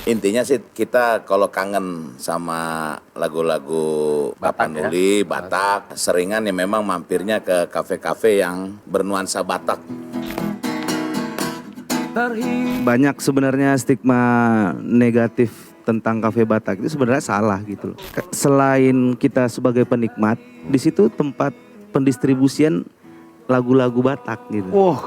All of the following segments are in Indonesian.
Intinya sih kita kalau kangen sama lagu-lagu Tapanuli, Batak, seringan ya memang mampirnya ke kafe-kafe yang bernuansa Batak. Banyak sebenarnya stigma negatif tentang kafe Batak itu sebenarnya salah gitu loh. Selain kita sebagai penikmat, di situ tempat pendistribusian lagu-lagu Batak gitu.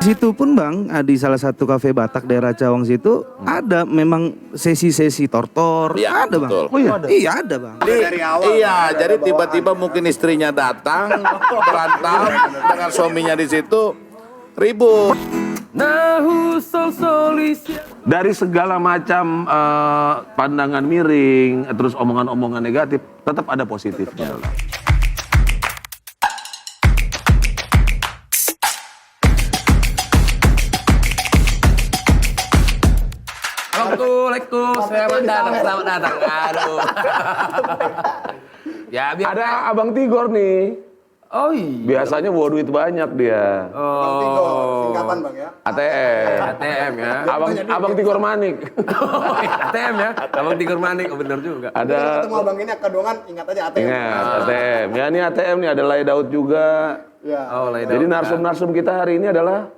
Di situ pun Bang, di salah satu kafe Batak daerah Cawang situ ada memang sesi-sesi tortor, Ya, ada betul. Bang. Oh iya, iya ada Bang. Iya, jadi tiba-tiba mungkin istrinya datang, berantem dengan suaminya di situ, ribut. Dari segala macam pandangan miring, terus omongan-omongan negatif, tetap ada positifnya. Assalamualaikum, selamat datang. Aduh. Ya, biar Ada Abang Tigor nih. Oh iya. Biasanya bawa duit banyak dia. Oh. Singkatan Bang ya. ATM. ATM ya. Abang Tigor Manik. Oh, iya, ATM ya. Abang Tigor Manik, oh, bener juga. Ada Ketemu Abang ini kedongan, ingat aja ATM. ingat ATM. Ya ini ATM nih, ada Lai Daud juga. Ya. Oh, Lai Jadi Daud. narsum-narsum kita hari ini adalah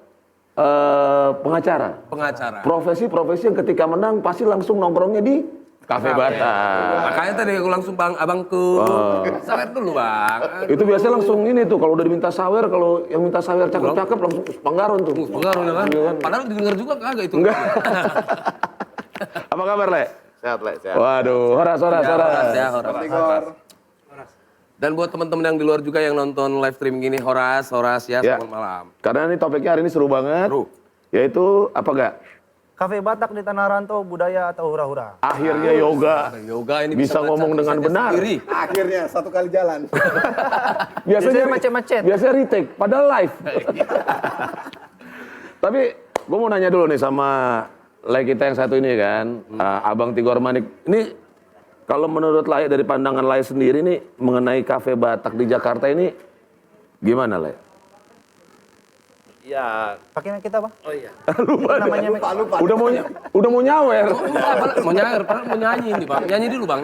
pengacara. Pengacara. Profesi-profesi yang ketika menang pasti langsung nongkrongnya di Kafe Batak. Makanya tadi aku langsung abangku. Sawer dulu, Bang. Itu biasanya langsung ini tuh, kalau udah diminta sawer, kalau yang minta sawer cakep-cakep langsung Panggaron tuh. Pengaruh ya kan? Padahal didengar juga kagak itu. Enggak. Apa kabar, Le? Sehat, Le, sehat. Waduh, horas. Ya, Horas. Dan buat teman-teman yang di luar juga yang nonton live streaming ini, Horas ya, Ya. selamat malam. Karena ini topiknya hari ini seru banget. Seru. Yaitu apa gak? Kafe Batak di Tanah Rantau, budaya atau hura-hura? Akhirnya yoga. Yoga ini Bisa ngomong dengan benar. Sendiri. Akhirnya satu kali jalan. Biasanya macet-macet. Biasanya retake, padahal live. Tapi gue mau nanya dulu nih sama Lai kita yang satu ini kan, Abang Tigor Manik. Ini kalau menurut Lai, dari pandangan Lai sendiri nih mengenai Kafe Batak di Jakarta ini gimana, Lai? Ya, Pakai kita, Bang? oh iya. Namanya Lupa. Udah mau nyawer. Mau nyair, padahal mau nyanyi ini, Bang. Nyanyi dulu, Bang.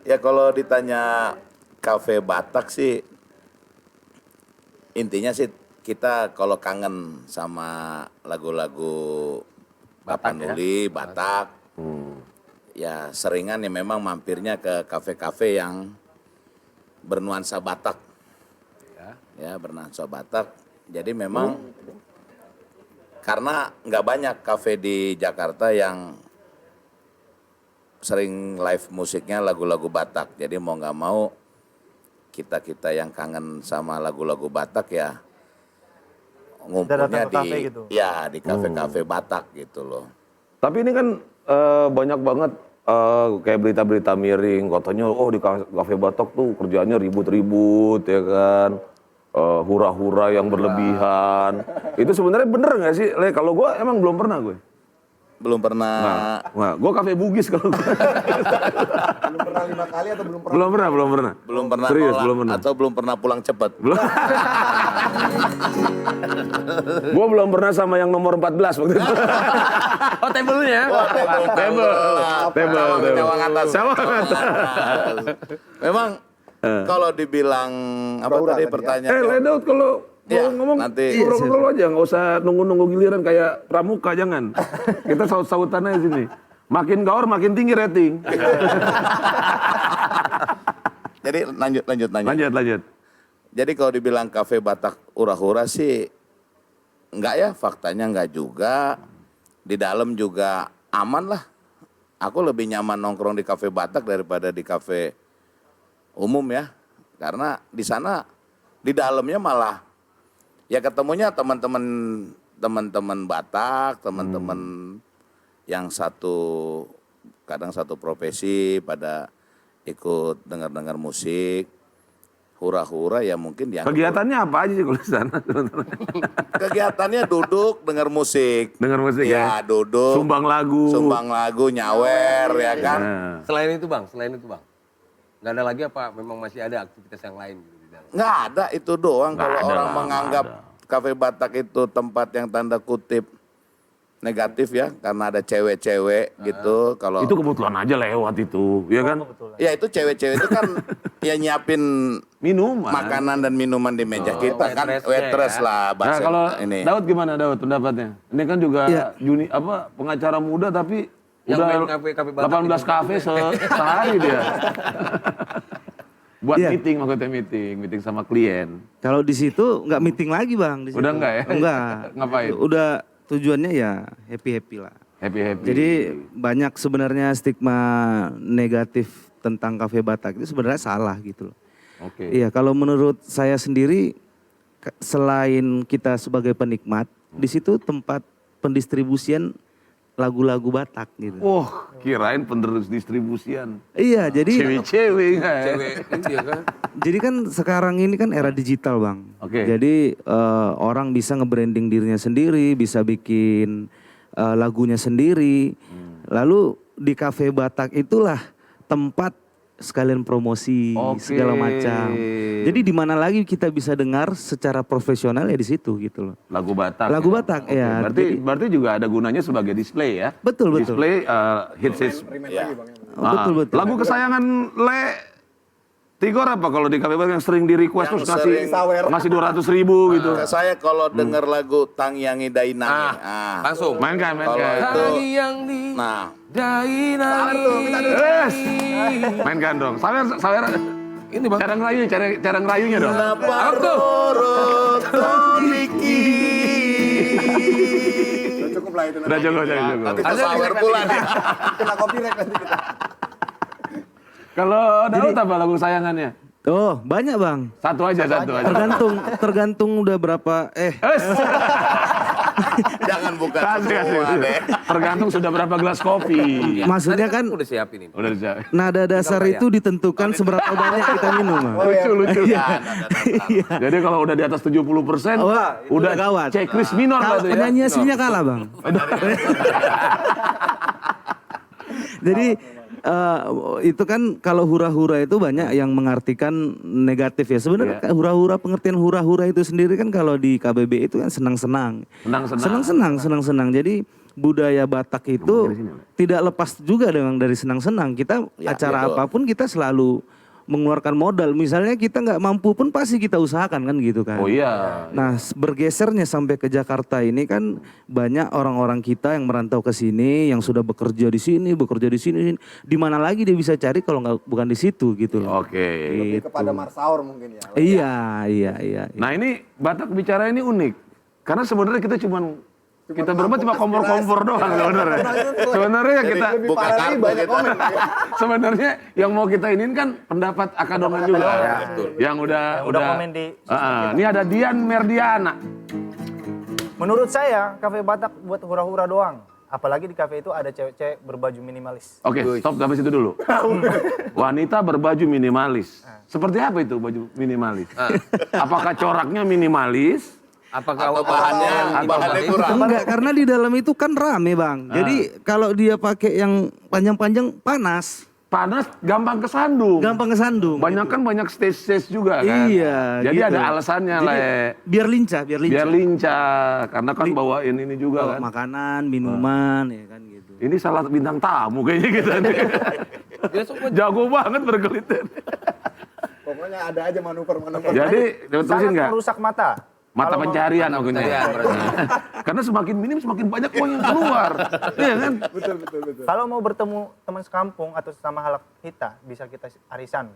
Ya kalau ditanya kafe Batak sih, intinya sih kita kalau kangen sama lagu-lagu Tapanuli, Batak, ya seringan ya memang mampirnya ke kafe-kafe yang bernuansa Batak. Ya, bernuansa Batak. Jadi memang karena nggak banyak kafe di Jakarta yang sering live musiknya lagu-lagu Batak. Jadi mau nggak mau kita yang kangen sama lagu-lagu Batak ya ngumpulnya datang ke kafe gitu. ya di kafe-kafe Batak gitu loh. Tapi ini kan banyak banget kayak berita-berita miring, katanya di Kafe Batak tuh kerjaannya ribut-ribut ya kan. Hura-hura yang berlebihan. Itu sebenarnya bener nggak sih, Le? Kalau gue emang belum pernah gue. Belum pernah. Nah, gue kafe Bugis kalau gue. Belum pernah 5 kali atau belum pernah? Belum pernah. Serius, Serius, belum pernah. Atau belum pernah pulang cepat. Gue belum pernah sama yang nomor 14 waktu itu. Oh, tabelnya. Table. Cawang atas. Cawang atas. Memang kalau dibilang apa Hura-hura tadi tadi ya. pertanyaan. Le Daud, kalau Ya, ngomong nanti. ngobrol aja, nggak usah nunggu-nunggu giliran kayak pramuka, jangan. Kita saut-sautan aja sini. Makin gaor makin tinggi rating. Jadi lanjut. Lanjut. Jadi kalau dibilang kafe Batak hura-hura sih enggak ya, faktanya enggak juga. Di dalam juga aman lah. Aku lebih nyaman nongkrong di kafe Batak daripada di kafe umum ya. Karena di sana di dalamnya malah ya ketemunya teman-teman Batak, teman-teman yang kadang satu profesi pada ikut dengar-dengar musik. Hura-hura ya mungkin dianggap. Kegiatannya apa aja sih kalau di sana? Kegiatannya duduk, dengar musik. Dengar musik ya? Duduk. Sumbang lagu, nyawer ya kan. Nah. Selain itu, Bang. Nggak ada lagi apa memang masih ada aktivitas yang lain gitu di dalam? Nggak ada itu doang. Nggak Kalau ada orang lah, menganggap nggak kafe Batak itu tempat yang tanda kutip negatif ya, karena ada cewek-cewek gitu. Kalau Itu kebetulan aja lewat itu, ya kan? ya itu cewek-cewek itu kan ya nyiapin Minuman. makanan dan minuman di meja kita kan, waitress-nya waitress ya. lah Nah, bahasa kalau ini. Daud gimana Daud pendapatnya? Ini kan juga Iya. pengacara muda tapi Yang udah main kafe Batak 18 kafe sehari dia. Buat Iya. maksudnya meeting sama klien. Kalau di situ nggak meeting lagi bang. Di situ. Udah enggak ya? Enggak. Ngapain? Udah tujuannya ya happy lah. Happy. Jadi banyak sebenarnya stigma negatif tentang kafe Batak itu sebenarnya salah gitu loh. Oke. Iya, kalau menurut saya sendiri selain kita sebagai penikmat, di situ tempat pendistribusian lagu-lagu Batak gitu. Wah, kirain penerus distribusian. Iya, jadi Cewek-cewek nggak ya? Cewek dia kan. jadi kan sekarang ini kan era digital, Bang. Oke. Jadi orang bisa nge-branding dirinya sendiri, bisa bikin lagunya sendiri. Lalu di kafe Batak itulah tempat sekalian promosi Oke. segala macam. Jadi di mana lagi kita bisa dengar secara profesional ya di situ gitu loh. Lagu Batak. Lagu Batak, Oke, ya. Berarti juga ada gunanya sebagai display ya? Betul. Display hits. Remind lagi bang. Betul. Lagu kesayangan Le Tigor apa kalau di KPB yang sering di request terus Yang ngasih 200.000 gitu. Saya kalau denger lagu Tang Yangi Dainangi, Langsung. Mainkan. kalau itu, Hari yang di nah Dainangi. Yes. Mainkan dong. Sawer. Ini bang. Cara ngerayunya dong. kenapa Apa tuh? Roro Toniki? Udah cukup lah itu. Udah cukup. Nanti kesawer pula nih. Kena copyright nanti kita. Kalau Daud apa lagu kesayangannya? Oh, banyak, Bang. Satu aja. Tergantung udah berapa Jangan buka Kasih. semua deh. Tergantung sudah berapa gelas kopi. maksudnya kan Udah siapin ini. Udah dijawab. nada dasar itu ditentukan seberapa banyak kita minum, Bang. Lucu. Ya, Iya. Jadi kalau udah di atas 70%, Wah, itu udah gawat. checklist minor lah Kalau tuh ya. penyanyi aslinya kalah, Bang. Jadi itu kan kalau hura-hura itu banyak yang mengartikan negatif ya. Sebenarnya hura-hura, pengertian hura-hura itu sendiri kan kalau di KBB itu kan senang-senang. Senang-senang. Jadi budaya Batak itu tidak lepas juga dari senang-senang. Kita acara betul. apapun kita selalu mengeluarkan modal. Misalnya kita nggak mampu pun pasti kita usahakan kan gitu kan. Oh iya. Nah, bergesernya sampai ke Jakarta ini kan banyak orang-orang kita yang merantau ke sini, yang sudah bekerja di sini. Di mana lagi dia bisa cari kalau nggak bukan di situ gitu loh. Oke. Lebih kepada Marsaur mungkin ya. Iya. Nah ini Batak bicara ini unik. Karena sebenarnya kita kita berempat cuma kompor-kompor doang sebenarnya. Sebenarnya yang kita Lebih Buka parah lagi kartu banyak kita. komen. sebenarnya yang mau kita iniin kan pendapat akadongan juga. Ya, Yang udah komen di ini ada Dian Merdiana. Menurut saya, kafe Batak buat hura-hura doang. Apalagi di kafe itu ada cewek-cewek berbaju minimalis. Oke, stop sampai situ dulu. Wanita berbaju minimalis. Seperti apa itu baju minimalis? Apakah coraknya minimalis? Apakah Atau bahannya kurang. Enggak, karena di dalam itu kan rame, Bang. Jadi kalau dia pakai yang panjang-panjang panas, Panas gampang kesandung. gampang kesandung. Banyak stage juga kan. Iya, Jadi gitu. ada alasannya Jadi, Le. biar lincah. Biar lincah. Karena kan bawain ini juga Bawa kan. makanan, minuman, ya kan gitu. Ini salah bintang tamu kayaknya kita nih. Jago banget berkelit. Pokoknya ada aja manuver-manuver. Jadi, terusin Sangat nggak? merusak mata. Mata Kalau mau- pencarian maksudnya. pencarian, berarti. Karena semakin minim semakin banyak uang yang keluar. Iya kan? Betul. Kalau mau bertemu teman sekampung atau sesama halak kita, bisa kita arisan.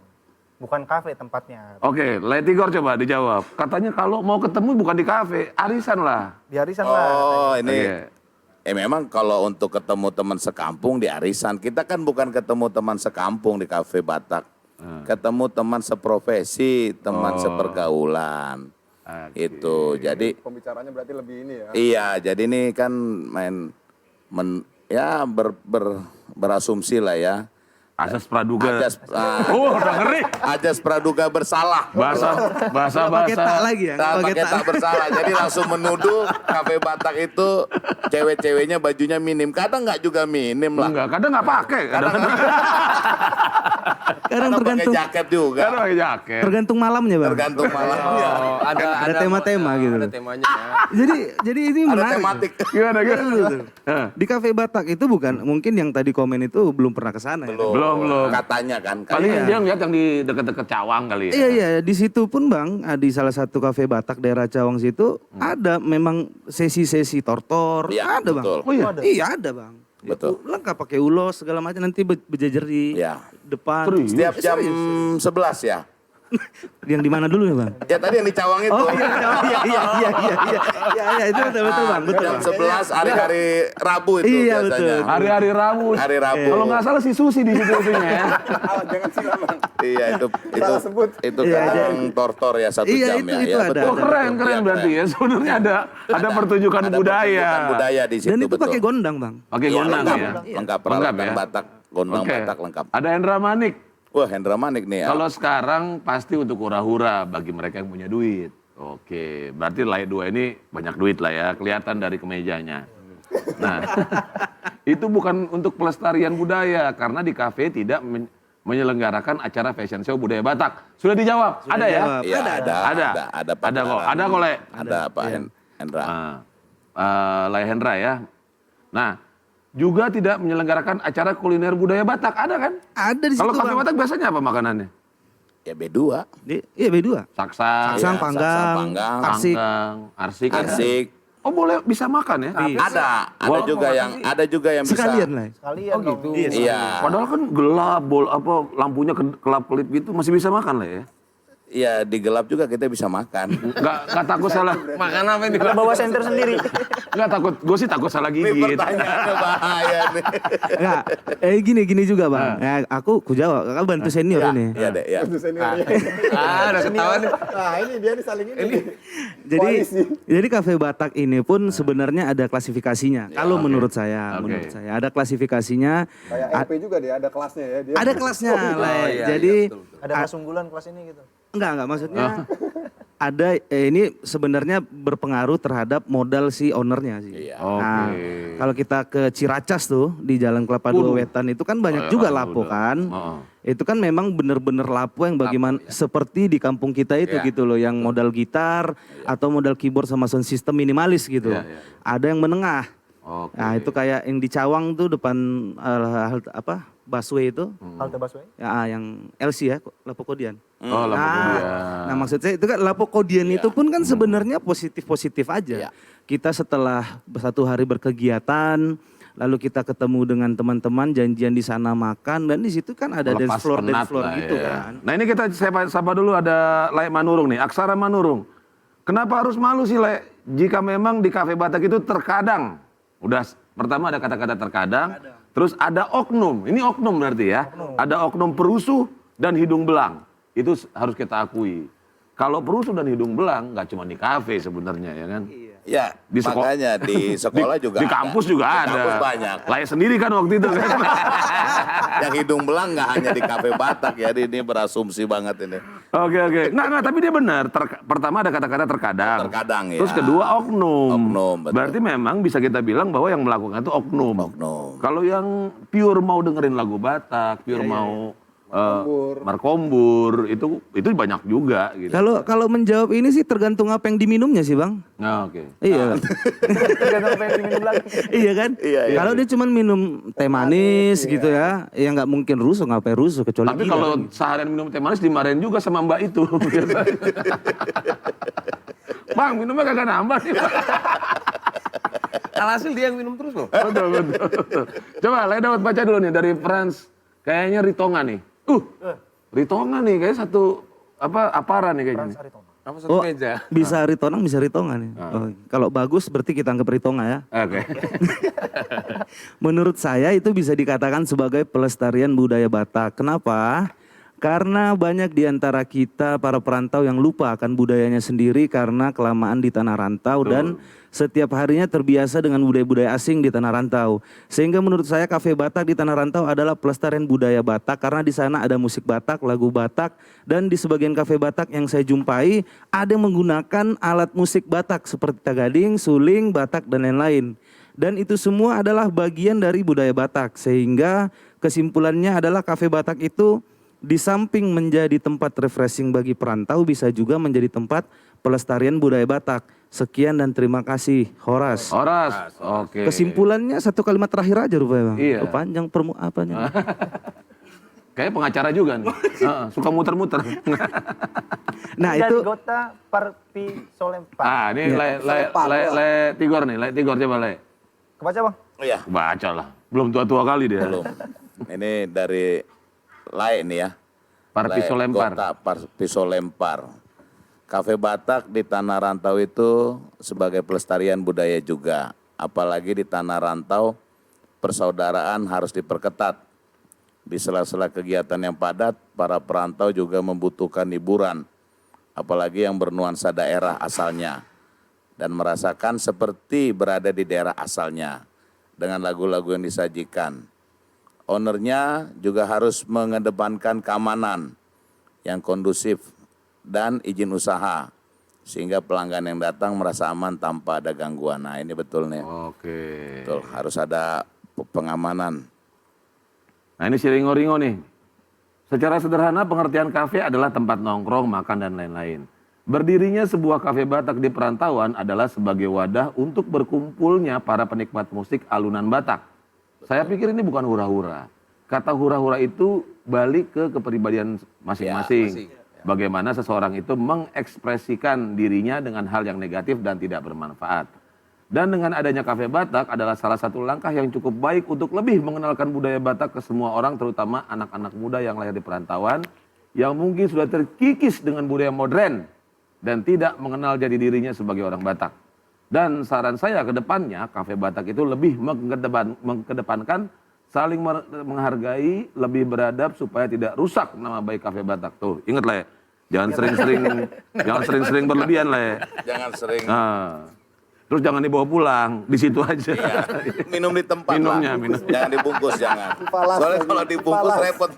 Bukan kafe tempatnya. Oke, Letigor coba dijawab. Katanya kalau mau ketemu bukan di kafe, arisan lah. Di arisan lah. Oh, ini Oke. memang kalau untuk ketemu teman sekampung di arisan, kita kan bukan ketemu teman sekampung di kafe Batak. Ketemu teman seprofesi, teman sepergaulan. Itu. Jadi Pembicaranya berarti lebih ini ya. iya, jadi ini kan berasumsi lah ya. Asas praduga. udah ngeri. Ajas praduga bersalah. Bahasa Pakai tak lagi ya? Nah, pakai tak bersalah. Jadi langsung menuduh Cafe Batak itu cewek-ceweknya bajunya minim. Kadang nggak juga minim lah. Enggak, kadang nggak pakai. Kadang Kadang pakai tergantung jaket juga. Kadang pakai jaket. tergantung malamnya, Bang. Tergantung malamnya. Oh, Ada tema-tema gitu. Ada temanya ya. Jadi ini Ada menarik. tematik. Gimana? Di Cafe Batak itu bukan, mungkin yang tadi komen itu belum pernah ke sana ya. Belum. Katanya kan. Paling Iya. dia ngeliat yang di dekat-dekat Cawang kali ya. Iya, di situ pun Bang, di salah satu Cafe Batak daerah Cawang situ ada memang sesi-sesi tortor, Iya, ada Bang. betul. Oh iya? Iya, ada Bang. Betul. Itu lengkap pakai ulos segala macam, nanti berjejer di Iya. depan. Serius? Setiap jam 11 ya. Yang di mana dulu nih Bang? Ya tadi yang di Cawang itu. Oh iya, itu betul Bang, betul Jam Bang. 11 hari-hari Rabu itu Iya, biasanya. betul. Hari-hari Rabu. Hari Rabu. Kalau nggak salah si Susi di situ itunya ya. Awas, jangan silang bang. Iya itu Salah sebut. itu Iya, kadang tortor ya 1 Iya, jam itu- ya. itu Ya, ada. betul. Oh keren Iya, berarti ya. Sebenarnya ada pertunjukan Ada budaya. pertunjukan budaya di situ Dan itu betul. pakai gondang Bang. Pakai Iya, gondang lengkap, ya. lengkap peralatan Lengkap ya? Batak, gondang Oke. Batak lengkap. Ada Hendra Manik. Wah, Hendra Manik nih ya. Kalau sekarang pasti untuk hura-hura bagi mereka yang punya duit. Oke, berarti Layak 2 ini banyak duit lah ya, kelihatan dari kemejanya. Nah, itu bukan untuk pelestarian budaya, karena di kafe tidak menyelenggarakan acara fashion show budaya Batak. Sudah dijawab? Ada ya? dijawab. Iya, ada Pak kok. Ada kok, Le. Ada Pak Hendra. Layak Hendra ya. Nah, juga tidak menyelenggarakan acara kuliner budaya Batak, ada kan? Ada di situ Kalau kafe Bang. Batak biasanya apa makanannya? Ya B2. Iya B2. Saksang, Saksang, Iya, panggang, saksang, panggang, arsik. panggang, arsik. Asik. Oh boleh bisa makan ya? Ada Wah, ada juga yang bisa. Sekalian lah. Sekalian Oh dong. gitu. Iya. Padahal kan gelap, lampunya kelap-kelip gitu masih bisa makan lah ya. Iya, di gelap juga kita bisa makan. Nggak takut salah, Makan apa ini? Kalau bawa senter sendiri. nggak takut. Gue sih takut salah Ini gigit. pertanyaannya bahaya nih. Enggak, gini juga Bang. Ya, aku jawab, kakak bantu senior ini. Iya deh, ya. Itu seniornya. Udah ketahuan nih. Nah ini dia nih saling ini. Jadi Cafe Batak ini pun sebenarnya ada klasifikasinya. Kalau menurut saya, ada klasifikasinya. Kayak LP juga dia ada kelasnya ya. Dia. Ada kelasnya, Le. iya, Jadi betul, betul. Ada kelas unggulan kelas ini gitu. enggak maksudnya ada ini sebenarnya berpengaruh terhadap modal si ownernya sih. Iya. Nah, kalau kita ke Ciracas tuh di Jalan Kelapa Dua Wetan itu kan banyak juga lapo kan. Itu kan memang bener-bener lapo yang bagaimana seperti di kampung kita itu gitu loh, yang modal gitar atau modal keyboard sama sound system minimalis gitu. Ada yang menengah. Nah, itu kayak yang di Cawang tuh depan busway itu. Halte busway. Ya, yang LC ya, Lapo Kodian. Oh, Nah, maksud saya itu kan Lapo Kodian itu pun kan sebenarnya positif-positif aja. Iya. Kita setelah 1 hari berkegiatan, lalu kita ketemu dengan teman-teman, janjian di sana makan, dan di situ kan ada dance floor gitu kan. Nah ini kita sapa dulu, ada Layak Manurung nih, Aksara Manurung. Kenapa harus malu sih Le? Jika memang di Cafe Batak itu terkadang, pertama ada kata-kata terkadang, terus ada oknum, ini oknum berarti ya. Ada oknum perusuh dan hidung belang, itu harus kita akui. Kalau perusuh dan hidung belang nggak cuma di kafe sebenarnya ya kan. Ya, Di makanya di sekolah juga di kampus juga Di ada. kampus banyak. Layak sendiri kan waktu itu kan. Yang hidung belang nggak hanya di Cafe Batak ya, ini berasumsi banget ini. Oke. Nggak, tapi dia benar. Pertama ada kata-kata terkadang. Terkadang ya. Terus kedua oknum. Oknum, betul. Berarti memang bisa kita bilang bahwa yang melakukan itu oknum. Oknum. Kalau yang pure mau dengerin lagu Batak, pure mau markombur, itu banyak juga gitu. Kalau menjawab ini sih tergantung apa yang diminumnya sih Bang. Nah, oke. Iya. Tergantung apa yang diminum lagi. Iya kan? Kalau dia cuma minum teh manis gitu ya nggak mungkin rusuh, ngapain rusuh kecuali Tapi gila. kalau seharian minum teh manis dimarahin juga sama mbak itu. Bang, minumnya kagak nambah nih. Bang. Alhasil dia yang minum terus loh. Betul. Coba, Lea dapat baca dulu nih dari Frans. Kayaknya Ritonga nih. Ritonga nih, kayak satu apara nih kayaknya. nih. Apa satu meja? Bisa ritonang, bisa ritonga nih. Oh, kalau bagus berarti kita anggap ritonga ya. Oke. Menurut saya itu bisa dikatakan sebagai pelestarian budaya Batak. Kenapa? Karena banyak di antara kita para perantau yang lupa akan budayanya sendiri karena kelamaan di tanah rantau dan setiap harinya terbiasa dengan budaya-budaya asing di tanah rantau. Sehingga menurut saya Kafe Batak di tanah rantau adalah pelestarian budaya Batak karena di sana ada musik Batak, lagu Batak, dan di sebagian kafe Batak yang saya jumpai ada yang menggunakan alat musik Batak seperti tagading, suling, Batak, dan lain-lain. Dan itu semua adalah bagian dari budaya Batak sehingga kesimpulannya adalah Kafe Batak itu di samping menjadi tempat refreshing bagi perantau bisa juga menjadi tempat pelestarian budaya Batak. Sekian dan terima kasih Horas. Horas, oke. Kesimpulannya satu kalimat terakhir aja rupanya Bang. Iya. Oh, panjang apanya. Kayak pengacara juga nih. Suka muter-muter. Nah Dan itu Gota Parpi Solempar. Ini le Tigor nih, le Tigor coba le. Kebaca Bang? Iya, Baca lah. Belum tua-tua kali dia. belum. Ini dari Lai nih ya. Parpiso Lai Lempar. Kota Parpiso Lempar. Kafe Batak di tanah rantau itu sebagai pelestarian budaya juga. Apalagi di tanah rantau persaudaraan harus diperketat. Di sela-sela kegiatan yang padat, para perantau juga membutuhkan hiburan. Apalagi yang bernuansa daerah asalnya. Dan merasakan seperti berada di daerah asalnya. Dengan lagu-lagu yang disajikan. Ownernya juga harus mengedepankan keamanan yang kondusif dan izin usaha sehingga pelanggan yang datang merasa aman tanpa ada gangguan. Nah ini betul nih, Oke. betul harus ada pengamanan. Nah ini si Ringo-Ringo nih. Secara sederhana pengertian kafe adalah tempat nongkrong, makan, dan lain-lain. Berdirinya sebuah kafe Batak di perantauan adalah sebagai wadah untuk berkumpulnya para penikmat musik alunan Batak. Saya pikir ini bukan hura-hura. Kata hura-hura itu balik ke kepribadian masing-masing. Bagaimana seseorang itu mengekspresikan dirinya dengan hal yang negatif dan tidak bermanfaat. Dan dengan adanya Kafe Batak adalah salah satu langkah yang cukup baik untuk lebih mengenalkan budaya Batak ke semua orang, terutama anak-anak muda yang lahir di perantauan, yang mungkin sudah terkikis dengan budaya modern dan tidak mengenal jati dirinya sebagai orang Batak. Dan saran saya ke depannya, Kafe Batak itu lebih mengedepankan saling menghargai, lebih beradab supaya tidak rusak nama baik Kafe Batak. Tuh, ingat lah ya, jangan sering-sering berlebihan lah ya. Jangan sering Terus jangan dibawa pulang, di situ aja. minum di tempat Minumnya, lah. minum. Jangan dibungkus, jangan. Palas Soalnya lagi, kalau dibungkus palas. repot.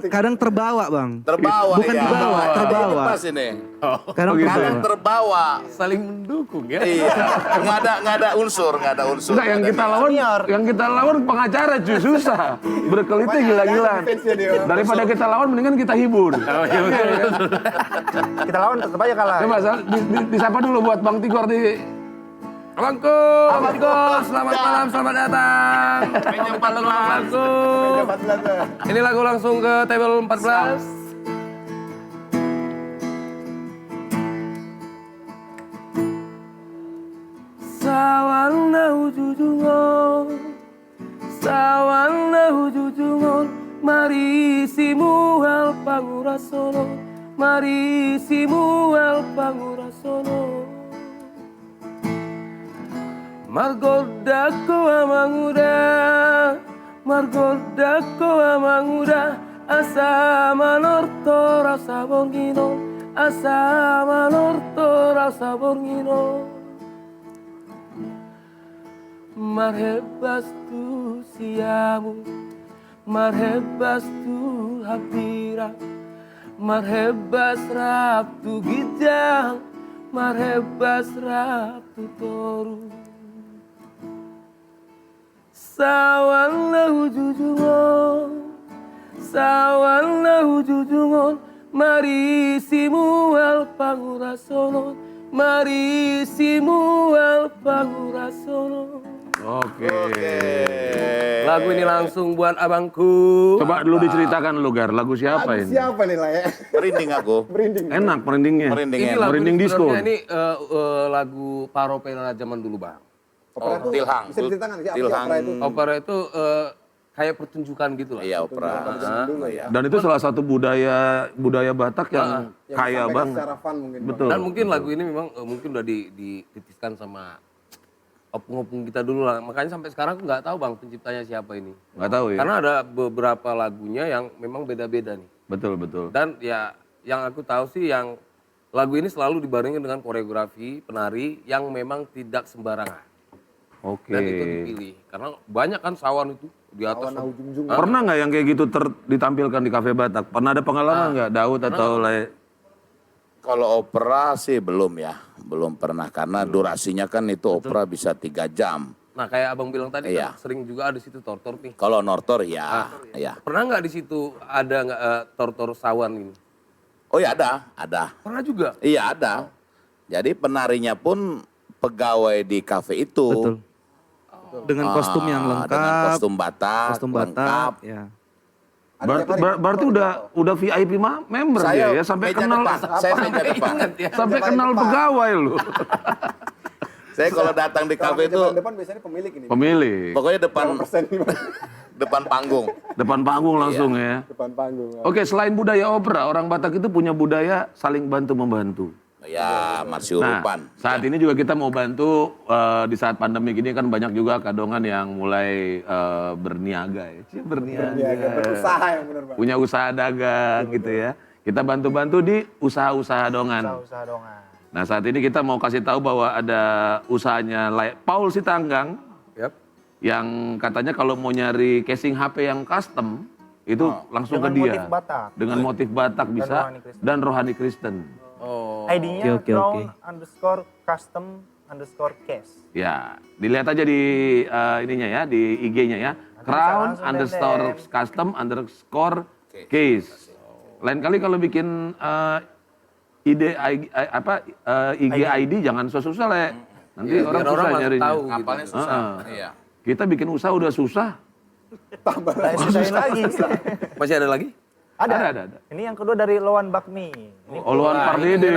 kadang terbawa Bang. Terbawa Bukan ya. dibawa, terbawa. Pas ini. Kadang Kadang terbawa. Saling mendukung ya. Iya. Nggak ada unsur. Enggak, yang kita lawan pengacara cuy, susah. Berkelit gila-gilaan. Daripada kita lawan mendingan kita hibur. Kita lawan tetap aja kalah. Coba disapa dulu buat Bang Tigor di Abangku, selamat malam, selamat datang. Abangku. Ini lagu langsung ke table 14. Sawana ujujungon, mari simual pangurasono, mari simual pangurasono. Margodako amanguda, asa manorto rasa borgino, asa manorto rasa borgino. Marhebas tu siamu, marhebas tu hapira, marhebas rap tu gijang, marhebas rap tu toru. Sawanlah ujujungon, mari simual pangurasono, mari simual pangurasono. Oke. Lagu ini langsung buat abangku. Coba dulu diceritakan lu Gar, lagu siapa ini? Siapa nih lah ya? Merinding aku. Merinding. Enak merindingnya. Merinding. Ini lagu Merinding disco. sebenarnya ini lagu paropera zaman dulu bang. Opera itu Tilhang. bisa diceritakan siapa sih Tilhang. opera itu? Opera itu kayak pertunjukan gitu lah. Iya, opera. Dulu ya. Dan itu salah satu budaya Batak yang Yang kaya disampaikan banget. secara fun mungkin. Betul. Dan mungkin lagu ini memang mungkin udah dititiskan sama opung-opung kita dulu lah. Makanya sampai sekarang aku nggak tahu Bang penciptanya siapa ini. Nggak tahu ya? Karena ada beberapa lagunya yang memang beda-beda nih. Betul, betul. Dan ya yang aku tahu sih yang lagu ini selalu dibarengi dengan koreografi penari yang memang tidak sembarangan. Oke. Dan itu dipilih. Karena banyak kan sawan itu di atas. Pernah nggak yang kayak gitu ditampilkan di Cafe Batak? Pernah ada pengalaman nggak, Daud atau Kalau opera sih belum ya, belum pernah karena durasinya kan itu opera bisa 3 jam. Nah kayak abang bilang tadi Iya. kan sering juga ada di situ tortor nih. Kalau Nortor ya, ya. Pernah nggak di situ ada nggak tortor sawan ini? Oh ya ada. Pernah juga. Iya ada. Jadi penarinya pun pegawai di kafe itu. Betul. Dengan kostum yang lengkap, Dengan kostum Batak, kostum lengkap. Batak, ya. berarti udah VIP member Saya ya sampai meja kenal depan, saya meja depan. Ingat ya. sampai kenal pegawai lu. Saya kalau datang di kafe itu Depan biasanya pemilik ini. Pemilik. pokoknya depan Persen ini, Bang. depan panggung. Depan panggung langsung ya. Depan panggung. Oke, selain budaya opera, orang Batak itu punya budaya saling bantu-membantu. Ya, masih Nah, urupan. saat ini juga kita mau bantu di saat pandemi ini kan banyak juga kadongan yang mulai berniaga ya. Ya, berusaha yang benar, Bang. Punya usaha dagang gitu ya. Kita bantu-bantu di usaha-usaha dongan. Usaha dongan. Nah, saat ini kita mau kasih tahu bahwa ada usahanya Paul Sitanggang Yap. yang katanya kalau mau nyari casing HP yang custom itu langsung Dengan ke dia. motif Batak. Dengan motif Batak bisa rohani Kristen. dan rohani Kristen. Oh. ID-nya Oke. crown_custom_case. Ya, dilihat aja di ininya ya, di IG-nya ya. crown_custom_case. Lain kali kalau bikin IG ID jangan susah-susah le. Nanti orang biar orang susah langsung nyarinya. tahu gitu. Kapalnya susah. Iya. Kita bikin usaha udah susah. Saya sisain lagi. Masih ada lagi? Ada. Ini yang kedua dari Loan Bakmi. Ini Oluan Pardede.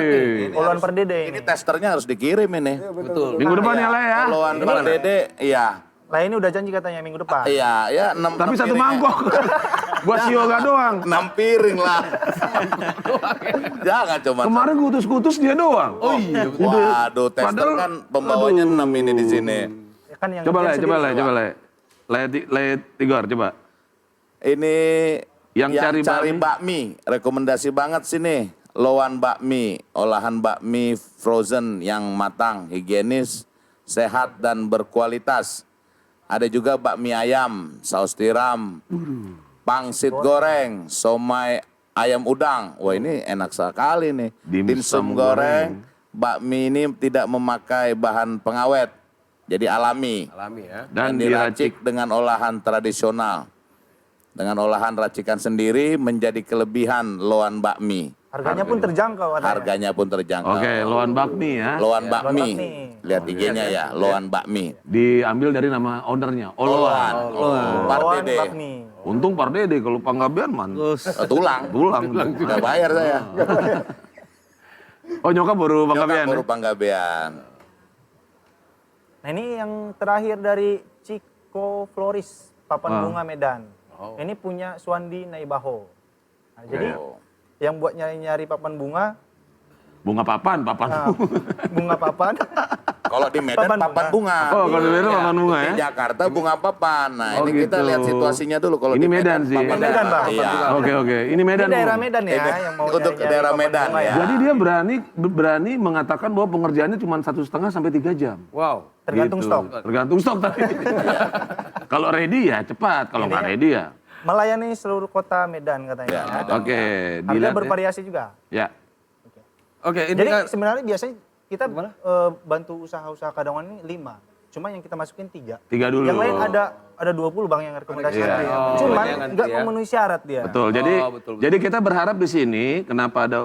Loan Perdede Ini ini. testernya harus dikirim ini. Betul. Minggu depan ya le ya. Poloan Pardede, iya. Lah ini udah janji katanya minggu depan. Iya, ya 6 Tapi satu mangkok. Buat si Yoga doang. 6 piring lah. Jangan cuma. Kemarin kutus-kutus dia doang. Oh iya. Waduh, tester Padahal- kan pembawanya 6 ini di sini. Ya kan yang Coba ngerjain sendiri. le. Le Tigor coba. Ini Yang cari bakmi. Rekomendasi banget sini. Loan bakmi, olahan bakmi frozen yang matang, higienis, sehat dan berkualitas. Ada juga bakmi ayam, saus tiram, pangsit goreng, somai ayam udang. Wah ini enak sekali nih. Dimsum Dimsum goreng, bakmi ini tidak memakai bahan pengawet. Jadi alami. Alami ya. Dan diracik dengan olahan tradisional. Dengan olahan racikan sendiri menjadi kelebihan loan bakmi. Harganya pun terjangkau katanya. Harganya pun terjangkau. Oke, loan bakmi ya. Loan bakmi. bakmi. Lihat IG-nya ya, loan bakmi. Diambil dari nama ownernya, Oloan. Loan Pardede. Bakmi. Untung Pardede kalau Panggabean man. Terus Tulang. Tulang. Udah bayar saya. Oh nyokap baru Nyokap Panggabean. baru Panggabean. Nah ini yang terakhir dari Chico Floris, Papan Bunga Medan. Ini punya Suandi Naibaho. Nah, jadi yang buat nyari-nyari papan bunga, Bunga papan. nah, bunga papan. Kalau di Medan Papan papan bunga. Oh, kalau di Medan Iya. papan bunga ya? Di Jakarta bunga papan. Nah, Oh, ini kita gitu. lihat situasinya dulu kalau Ini di Medan sih. papan Medan, bunga. Bang. Iya. Oke. Ini Ini Medan. daerah Bung. Medan ya yang mau Untuk nyari-nyari daerah papan Medan bunga ya. Jadi dia berani mengatakan bahwa pengerjaannya cuma 1,5 sampai 3 jam. Wow. Tergantung Gitu. stok. Tergantung stok tadi. Kalau ready ya cepat, kalau nggak ready ya. Melayani seluruh kota Medan katanya. Ya, ya. Medan. Oke, Harga dilihat ya. bervariasi juga. Ya. Oke, ini Jadi kan sebenarnya biasanya kita bantu usaha-usaha kadongan ini 5. Cuma yang kita masukin 3. 3 dulu. Yang lain ada 20 Bang yang rekomendasi. Oh, Cuman banyak nggak ya. memenuhi syarat dia. Betul. Jadi betul. jadi kita berharap di sini kenapa ada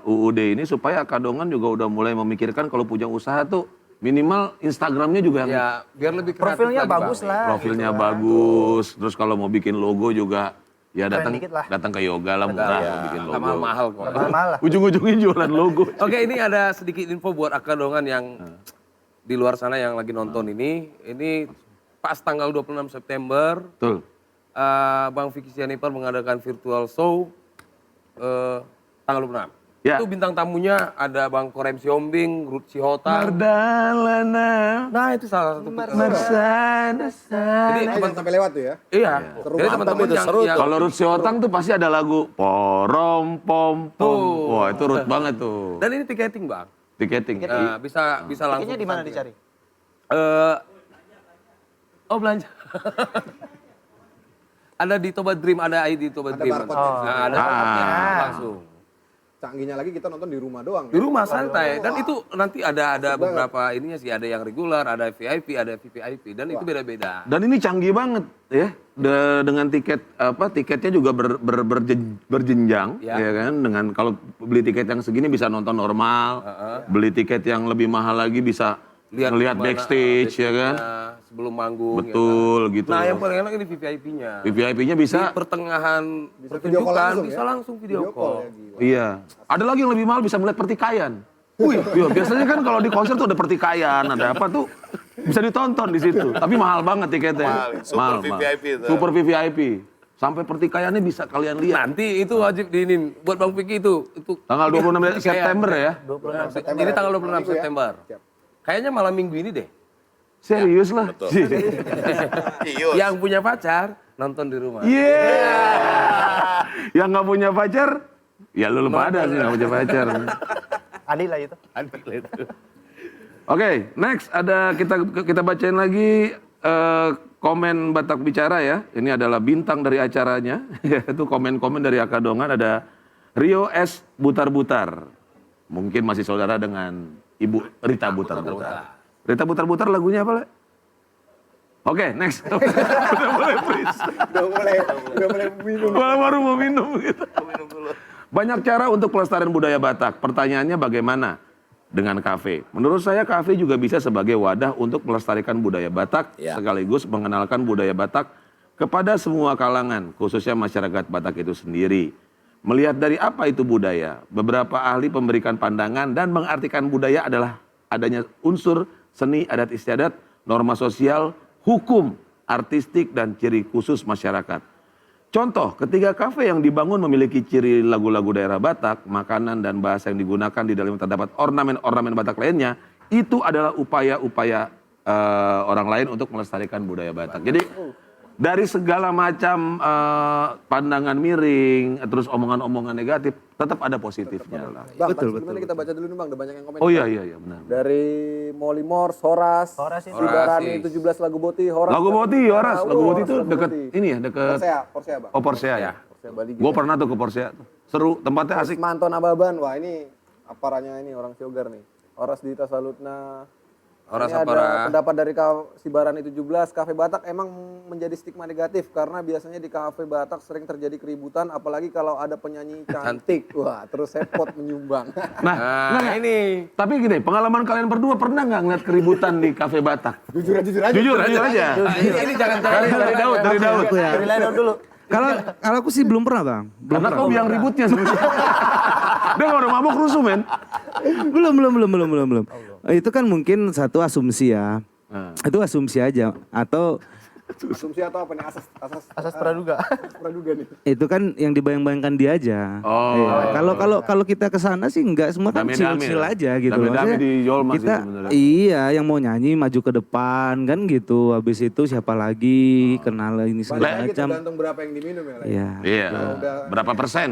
UUD ini supaya kadongan juga udah mulai memikirkan kalau punya usaha tuh minimal Instagramnya juga yang ya biar lebih kreatif Profilnya lagi, bagus Bang. lah. profilnya gitu lah. bagus. Terus kalau mau bikin logo juga ya Keren dikit lah. datang ke yoga lah murah mau bikin Nggak logo. mahal-mahal kok. Mahal lah. Ujung-ujungnya jualan logo. Oke, ini ada sedikit info buat akadongan yang di luar sana yang lagi nonton ini. Ini pas tanggal 26 September, Betul. Bang Vicky Sianipar mengadakan virtual show tanggal 26. Ya. Itu bintang tamunya ada Bang Korem Siombing, Ruth Sihotang. Mardalana. Nah itu salah satu. Marsana. Jadi Jangan sampai lewat tuh ya. iya. Seru Jadi banget teman-teman itu, yang, seru yang Kalau Ruth Siotang tuh pasti ada lagu Porom Pom Pom. Tuh. Wah, itu Ruth banget tuh. dan ini tiketing Bang. Tiketing. Bisa langsung. Tiketnya di mana pesan. dicari? Oh belanja. Ada di Toba Dream, ada ID Toba Ada Dream. barcode-nya. Nah, ada barcode-nya, langsung. Canggihnya lagi kita nonton di rumah doang. Di rumah santai. Dan itu nanti ada beberapa ininya sih, ada yang regular, ada VIP, ada VVIP dan itu beda-beda. Dan ini canggih banget ya. Dengan tiketnya juga berjenjang Ya. ya kan. Dengan kalau beli tiket yang segini bisa nonton normal. Beli tiket yang lebih mahal lagi bisa lihat gimana, backstage ya kan. Sebelum manggung. Betul ya kan? gitu. Nah yang paling enak ini VVIP-nya. VIP-nya bisa. Di pertengahan Bisa video call pertunjukan langsung bisa ya? langsung video ya, call. gila. Iya. Ada lagi yang lebih mahal bisa melihat pertikaian. Wih, iya, biasanya kan kalau di konser tuh ada pertikaian, ada apa tuh bisa ditonton di situ. Tapi mahal banget tiketnya. Mahal, super VVIP itu. Super VVIP. Sampai pertikaiannya bisa kalian lihat. Nanti itu wajib diinin buat Bang Vicky itu Tanggal 26 September ya. 26 September Ini ya. tanggal 26 Minggu ya. September. Siap. Kayaknya malam minggu ini deh. Serius lah. Iya. Yang punya pacar nonton di rumah. Iya. Yang nggak punya pacar, ya lu pada sih nggak punya pacar. Adil lah itu. Adil itu. Oke, next ada kita bacain lagi komen Batak Bicara ya. Ini adalah bintang dari acaranya. Itu komen-komen dari Akadongan ada Rio S Butar-Butar. Mungkin masih saudara dengan Ibu Rita Butar-Butar. Rita Butar-Butar lagunya apa, Le? Oke, next. Udah mulai freeze. Udah mulai minum. Baru mau minum gitu. Banyak cara untuk pelestarian budaya Batak. Pertanyaannya bagaimana dengan kafe? Menurut saya kafe juga bisa sebagai wadah untuk melestarikan budaya Batak Ya. sekaligus mengenalkan budaya Batak kepada semua kalangan, khususnya masyarakat Batak itu sendiri. Melihat dari apa itu budaya, beberapa ahli memberikan pandangan dan mengartikan budaya adalah adanya unsur seni, adat istiadat, norma sosial, hukum, artistik, dan ciri khusus masyarakat. Contoh, ketika kafe yang dibangun memiliki ciri lagu-lagu daerah Batak, makanan dan bahasa yang digunakan di dalamnya terdapat ornamen-ornamen Batak lainnya, itu adalah upaya-upaya orang lain untuk melestarikan budaya Batak. Jadi dari segala macam pandangan miring, terus omongan-omongan negatif, tetap ada positifnya lah. Bang, Betul, sebelumnya betul, kita baca dulu nih Bang, udah banyak yang komen. Oh iya benar. Dari Molimor, Horas, Horas itu. Sibarani 17 Lagu Boti, Horas. Lagu Boti, Horas. Lagu Boti itu Lagu deket Boti. ini ya, deket Porsea Bang. Oh Porsea ya. Porsea Bali. Gue pernah tuh ke Porsea tuh. Seru, tempatnya asik. Manto Nababan, wah ini aparanya ini orang Siogar nih. Horas Dita Salutna. Horas Ini ada Apara. pendapat dari Sibarani 17, Kafe Batak emang menjadi stigma negatif karena biasanya di Kafe Batak sering terjadi keributan apalagi kalau ada penyanyi cantik. Wah, terus sepot menyumbang. Nah, ini. tapi gini, pengalaman kalian berdua pernah nggak ngeliat keributan di kafe Batak? jujur aja. Jujur aja. Ini jangan Dari Daud. Dari Leno dulu. Kalau aku sih belum pernah, Bang. Belum Karena pernah. kau yang ributnya sebenarnya. Dia kalau udah mabuk rusuh, men. Belum. Itu kan mungkin satu asumsi ya. Itu asumsi aja atau Asumsi atau apa nih? Asas praduga. Praduga nih. itu kan yang dibayang-bayangkan dia aja. Oh. Iya. Kalau kita ke sana sih enggak semua kan Dame-dame chill lah. aja gitu. Dame-dame Maksudnya di Yolmas kita itu sebenarnya. iya yang mau nyanyi maju ke depan kan gitu. Habis itu siapa lagi kenal ini Balik segala lagi macam. tergantung berapa yang diminum ya. Iya. Iya. Berapa persen?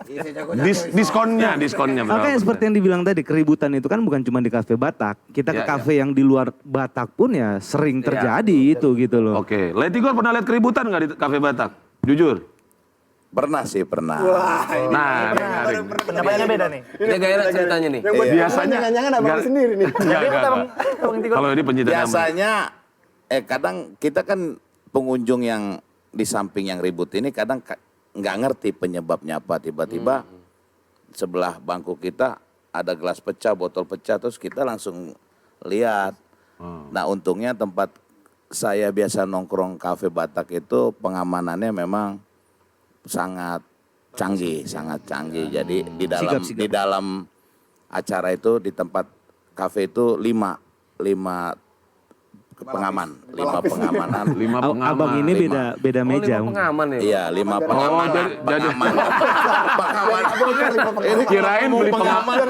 Iya, saya jago. Diskonnya berapa Makanya persen? seperti yang dibilang tadi keributan itu kan bukan cuma di kafe Batak. Kita ke Iya, kafe yang di luar Batak pun ya sering terjadi itu gitu loh. Oke, Letigor pernah lihat keributan nggak di kafe Batak? Jujur. Pernah sih, pernah. Nah, menarik. Penyampaiannya beda nih. Ini gak enak ceritanya nih. Yang buat Biasanya jangan abang nggak- sendiri nih. Kalau ini pencinta damai. Biasanya kadang kita kan pengunjung yang di samping yang ribut ini kadang nggak ngerti penyebabnya apa, tiba-tiba sebelah bangku kita ada gelas pecah, botol pecah, terus kita langsung lihat. Nah untungnya tempat saya biasa nongkrong kafe Batak itu pengamanannya memang sangat canggih. Jadi Sigap. di dalam acara itu di tempat kafe itu lima pengaman, 5 pengamanan. 5 pengaman. Abang ini beda Oh, meja. 5 pengaman ya? Iya, 5 pengamanan. jadi Pengamanan. Ini kirain beli pengamanan,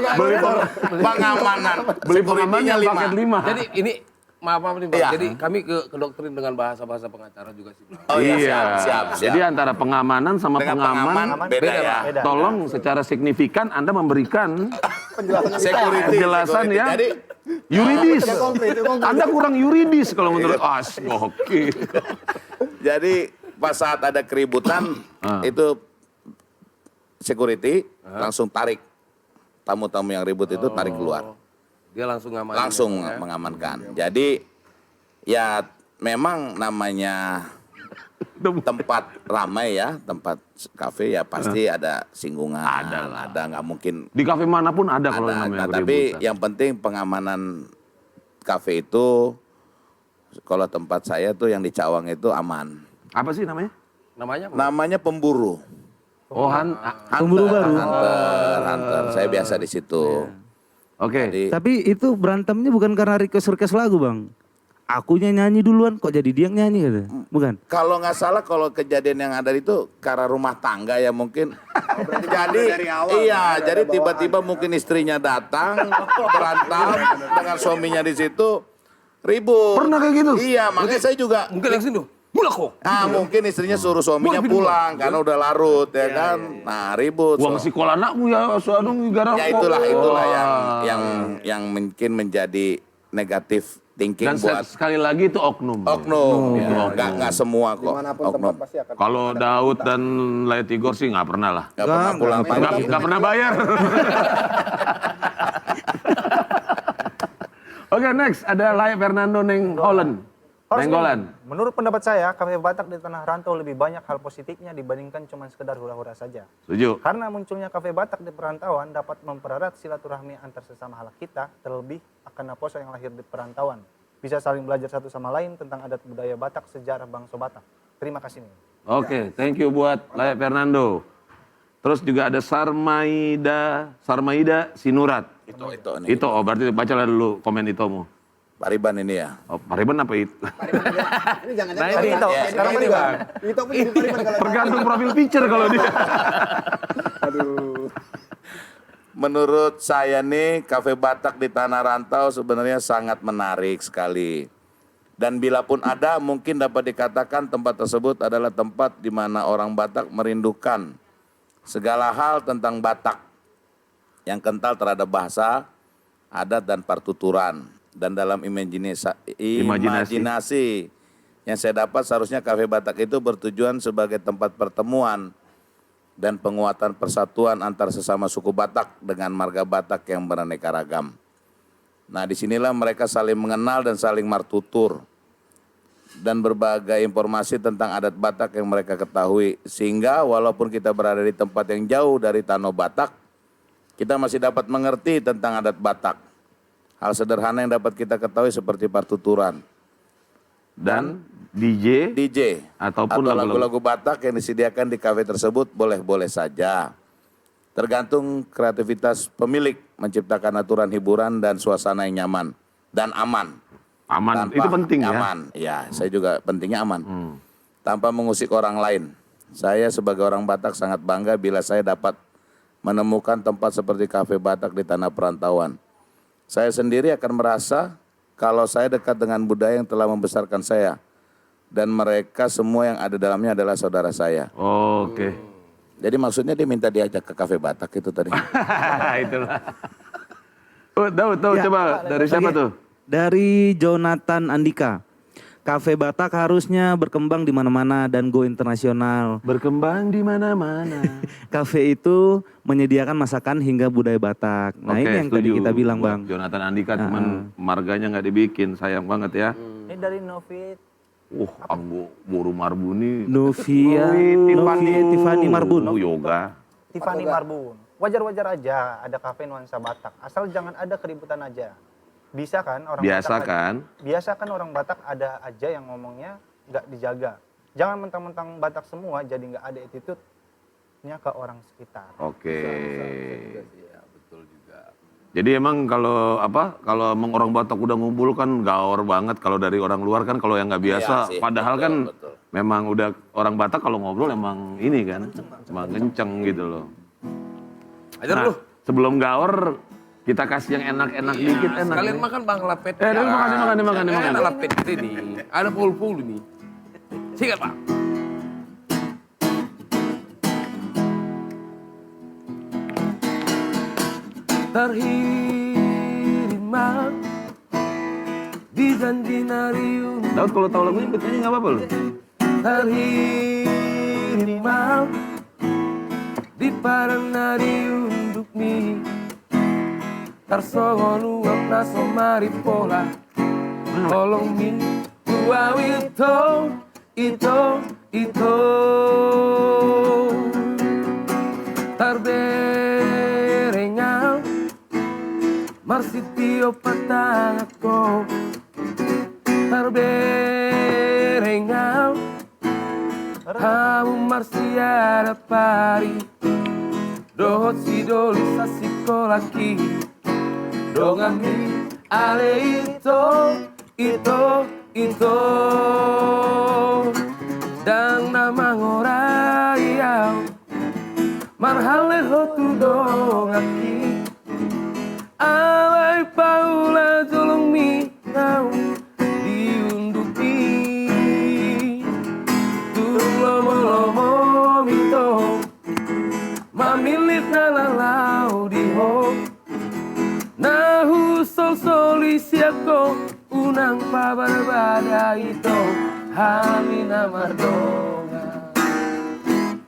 pengamanan. beli pengaman yang Security-nya paket 5. Jadi ini maaf nih Bang. Iya. Jadi kami ke doktrin dengan bahasa-bahasa pengacara juga sih. Bang. Oh iya, Iya. siap. Jadi antara pengamanan sama Dengan pengaman, pengaman beda ya. Beda. tolong secara signifikan Anda memberikan Security. penjelasan security. yang Jadi yuridis. Anda kurang yuridis kalau menurut oke. Jadi pas saat ada keributan itu security langsung tarik tamu-tamu yang ribut itu tarik keluar. Dia langsung ngamanin. Langsung ya. mengamankan. Jadi ya memang namanya tempat ramai ya, tempat kafe ya pasti ada singgungan, ada nggak mungkin Di kafe manapun ada kalau ada. namanya Nah, tapi keributan. yang penting pengamanan kafe itu kalau tempat saya tuh yang di Cawang itu aman. Apa sih namanya? Namanya apa? Namanya pemburu. Oh, Pemburu baru. Hunter. Saya biasa di situ. Oke. Jadi Tapi itu berantemnya bukan karena request lagu, Bang. Akunya nyanyi duluan, kok jadi dia yang nyanyi gitu. Bukan. kalau nggak salah kalau kejadian yang ada itu karena rumah tangga ya mungkin. Jadi iya, jadi tiba-tiba mungkin istrinya datang berantem dengan suaminya di situ ribut. Pernah kayak gitu? Iya, makanya saya juga Mungkin yang sini mulak kok. mungkin istrinya suruh suaminya pulang karena udah larut ya kan. Nah, ribut. Uang sekolah anakmu ya, soalnya gara Ya itulah yang mungkin menjadi negatif thinking Dan buat sekali lagi itu oknum. oknum. Ya, nggak semua kok. Dimanapun Oknum. tempat pasti akan. Kalau Daud dan Leti Gor sih nggak pernah lah. Nggak pernah pulang pagi. Nggak pernah bayar. Oke, next ada Lai Fernando Neng Holland. Nenggolan. Menurut pendapat saya, kafe Batak di tanah rantau lebih banyak hal positifnya dibandingkan cuma sekedar hura-hura saja. Setuju. Karena munculnya kafe Batak di perantauan dapat mempererat silaturahmi antar sesama halak kita, terlebih akan Naposo yang lahir di perantauan. Bisa saling belajar satu sama lain tentang adat budaya Batak, sejarah bangsa Batak. Terima kasih nih. Oke, thank you buat Lai Fernando. Terus juga ada Sarmaida Sinurat. Itu nih. Itu, berarti bacalah dulu komen itomu. Pariban ini ya. Oh, Pariban apa itu? Ini jangan Nah, jangan. ini Itu, ya, sekarang ini ini, Bang. Itu pun jadi Pariban kalau Tergantung profil picture kalau dia. aduh. Menurut saya nih kafe Batak di tanah rantau sebenarnya sangat menarik sekali. Dan bila pun ada mungkin dapat dikatakan tempat tersebut adalah tempat di mana orang Batak merindukan segala hal tentang Batak yang kental terhadap bahasa, adat dan partuturan. Dan dalam imajinasi yang saya dapat seharusnya kafe Batak itu bertujuan sebagai tempat pertemuan dan penguatan persatuan antar sesama suku Batak dengan marga Batak yang beraneka ragam. Nah, disinilah mereka saling mengenal dan saling martutur dan berbagai informasi tentang adat Batak yang mereka ketahui. Sehingga walaupun kita berada di tempat yang jauh dari tanah Batak, kita masih dapat mengerti tentang adat Batak. Hal sederhana yang dapat kita ketahui seperti partuturan Dan DJ ataupun lagu-lagu Batak yang disediakan di kafe tersebut boleh-boleh saja. Tergantung kreativitas pemilik menciptakan aturan hiburan dan suasana yang nyaman dan aman. aman. Tanpa Itu penting ya. Aman, ya. Saya juga pentingnya aman. Tanpa mengusik orang lain. Saya sebagai orang Batak sangat bangga bila saya dapat menemukan tempat seperti kafe Batak di tanah perantauan. Saya sendiri akan merasa kalau saya dekat dengan budaya yang telah membesarkan saya. Dan mereka semua yang ada dalamnya adalah saudara saya. Oke. Jadi maksudnya dia minta diajak ke kafe Batak itu tadi. Itulah. Oh, Daud, Ya, coba dari siapa tuh? Dari Jonathan Andika. Kafe Batak harusnya berkembang di mana-mana dan go internasional. Berkembang di mana-mana. Kafe itu menyediakan masakan hingga budaya Batak. Nah, Oke, ini yang tadi setuju. kita bilang, Buat Bang. Jonathan Andika cuman marganya nggak dibikin, sayang banget ya. Ini dari Novit. Anggo Boru Marbuni. Novia Tiffany Marbun. Yoga. Tiffany Marbun. Wajar-wajar aja ada kafe nuansa Batak. Asal jangan ada keributan aja. Bisa kan orang Biasa Batak kan? Biasa kan orang Batak ada aja yang ngomongnya nggak dijaga. Jangan mentang-mentang Batak semua jadi nggak ada attitude-nya ke orang sekitar. Oke. Ya, betul juga. Jadi emang kalau kalau emang orang Batak udah ngumpul kan gaor banget. Kalau dari orang luar kan kalau yang nggak biasa, Iya sih, padahal betul, kan betul. memang udah orang Batak kalau ngobrol emang ini kan, emang kenceng gitu loh. Ajar Nah, lu. sebelum gaor kita kasih yang enak-enak dikit enak. Sekalian nih. makan bang lapet. Makan. Enak lapet kita nih. Ada pul-pul nih. Sikat pak. Terhirima di janji narium. Daud kalau tahu lagunya ikut nyanyi nggak apa-apa loh. Terhirima di parang narium dukmi. Tarsongon uap naso maripola. Tolong mi tuawi ito tarberengau marsitio patangako tarberengau hamu marsiada pari dohot sidoli sasikolaki dongami ale ito dang namang orayau marhale hotu dongaki alay paula jolong minau diundupi tulomo-lomo mito mamilit na lalau diho nahu sol-solisi ako unang pabarbada ito hamina mardonga.